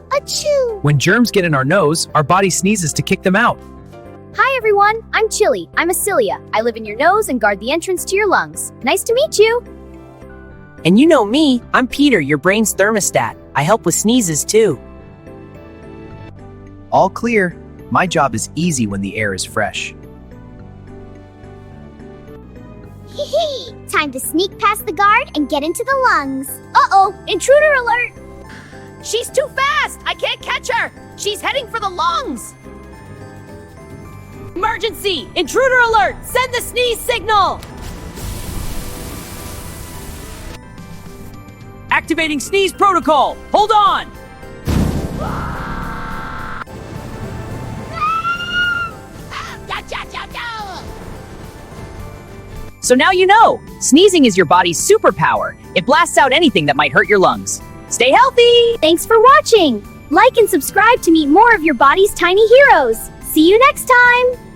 Achoo! When germs get in our nose, our body sneezes to kick them out. Hi everyone, I'm Chili. I'm a cilia. I live in your nose and guard the entrance to your lungs. Nice to meet you. And you know me, I'm Peter, your brain's thermostat. I help with sneezes too. All clear. My job is easy when the air is fresh. Hee time to sneak past the guard and get into the lungs. Uh-oh, intruder alert! She's too fast! I can't catch her! She's heading for the lungs! Emergency! Intruder alert! Send the sneeze signal! Activating sneeze protocol! Hold on! So now you know, sneezing is your body's superpower. It blasts out anything that might hurt your lungs. Stay healthy! Thanks for watching. Like and subscribe to meet more of your body's tiny heroes. See you next time.